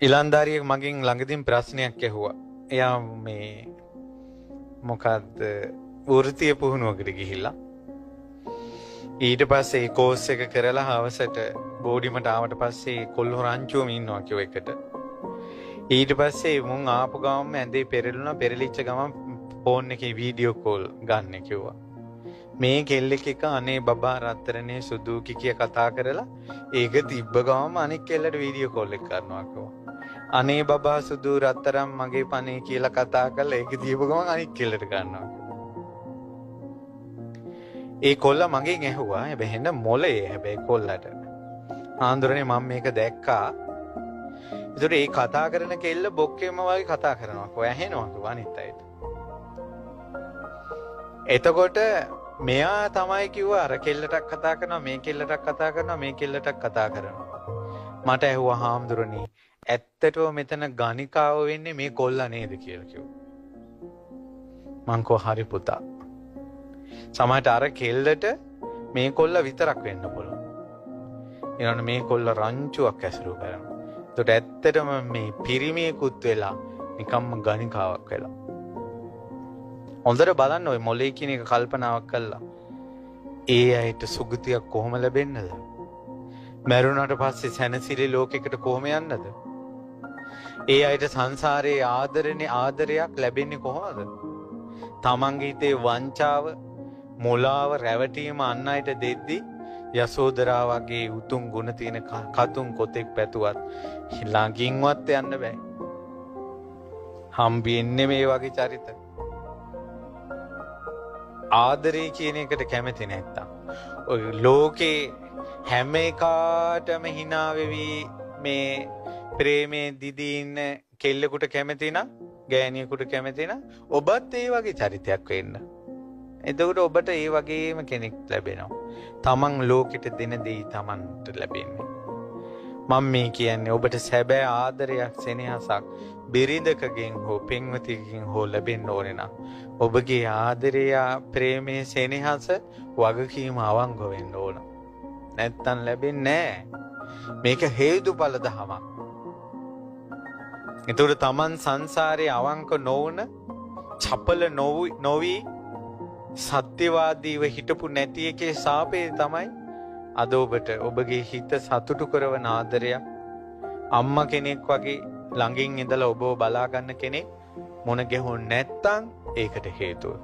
ඉලන්දාරියෙක් මගෙන් ළඟදීම ප්‍රශ්නයක් ඇහුවා. එයා මේ මොකද්ද වෘත්තීය පුහුණුවකට ගිහිල්ලා ඊට පස්සේ කෝස් එක කරලා හවසට බෝඩිමට ආවට පස්සේ කොල්ලෝ රංචුවම ඉන්නවා කිව්ව එකට. ඊට පස්සේ මුන් ආපු ගමන් ඇඳේ පෙරළුණා. පෙරලිච්ච ගමන් ෆෝන් එකේ වීඩියෝ කෝල් ගන්න කිව්වා. මේ කෙල්ලෙක් එක අනේ බබා රත්තරනේ සුදු කිය කතා කරලා ඒක තිබ්බ ගමන් අනික් කෙල්ලට වීඩියෝ කෝල් එක කරනවා කිව්වා. අනේ බබා සුදු රත්තරන් මගේ පනේ කියලා කතා කරලා ඒක දීපු ගමන් අනික් කෙල්ලට ගන්නවා. ඒ කොල්ල මගෙන් ඇහුවා හැබැයි හෙන්න මොලේ හැබැයි කොල්ලට. ආන්දරනේ මම මේක දැක්කා. ඒතර ඒ කතා කරන කෙල්ල බොක්කේම වගේ කතා කරනවා. කොහේ ඇහෙනවා කිව්වා අනිත් අයට. එතකොට මෙයා තමයි කිව්වා අර කෙල්ලටත් කතා කරනවා මේ කෙල්ලටත් කතා කරනවා මේ කෙල්ලටත් කතා කරනවා. මට ඇහුවා හාමුදුරනේ ඇත්තටම මෙතන ගණිකාව වෙන්නේ මේ කොල්ලා නේද කියලා කිව්වා. මං කෝ හරි පුතා. සමහරට අර කෙල්ලට මේ කොල්ල විතරක් වෙන්න පුළුවන්. ඊළඟ මේ කොල්ල රංචුවක් ඇසුරු කරනවා. ඒකට ඇත්තටම මේ පිරිමියෙකුත් වෙලා නිකම්ම ගණිකාවක් වෙලා. හොඳට බලන්න ඔය මොලේ කියන එක කල්පනාවක් කළා. ඒ අයට සුගතියක් කොහොම ලැබෙන්නද? මරුණාට පස්සේ සැනසීලි ලෝකයකට කොහොම යන්නද? ඒ අයට සංසාරයේ ආදරයක් ලැබෙන්නේ කොහොමද? තමන්ගේ හිතේ වංචාව, මුලාව, රැවටීම අන් අයට දෙද්දී යසෝදරා වගේ උතුම් ගුණ තියෙන කතුන් කොතෙක් පැතුවත් ළඟින්වත් යන්න බෑ. හම්බෙන්නේ මේ වගේ චරිත. ආදරේ කියන එකට කැමති නැත්තම් ඔය ලෝකේ හැම එකාටම hina වෙවි මේ ප්‍රේමේ දිදී ඉන්න කෙල්ලෙකුට කැමති නම් ගෑණියෙකුට කැමති නම් ඔබත් ඒ වගේ චරිතයක් වෙන්න. එතකොට ඔබට ඒ වගේම කෙනෙක් ලැබෙනවා. තමන් ලෝකෙට දෙන දේ තමන්ට ලැබෙන්නේ. මම මේ කියන්නේ ඔබට සැබෑ ආදරයක් සෙනෙහසක් බිරිඳකගෙන් හෝ පෙම්වතියකින් හෝ ලැබෙන්න ඕනේ නම් ඔබගේ ආදරය ප්‍රේමයේ සෙනෙහස වගකීම අවංගව වෙන්න ඕන. නැත්තම් ලැබෙන්නේ නැහැ. මේක හේතුඵල දහමක්. ඒතර තමන් සංසාරේ අවංක නොවන චපල නොවි සත්‍යවාදීව හිටපු නැති එකේ සාපේ තමයි අද ඔබට ඔබගේ හිත සතුටු කරවන ආදරයක් අම්මා කෙනෙක් වගේ ළඟින් ඉඳලා ඔබව බලා ගන්න කෙනෙක් මොන ගැහුන් නැත්තම් ඒකට හේතුව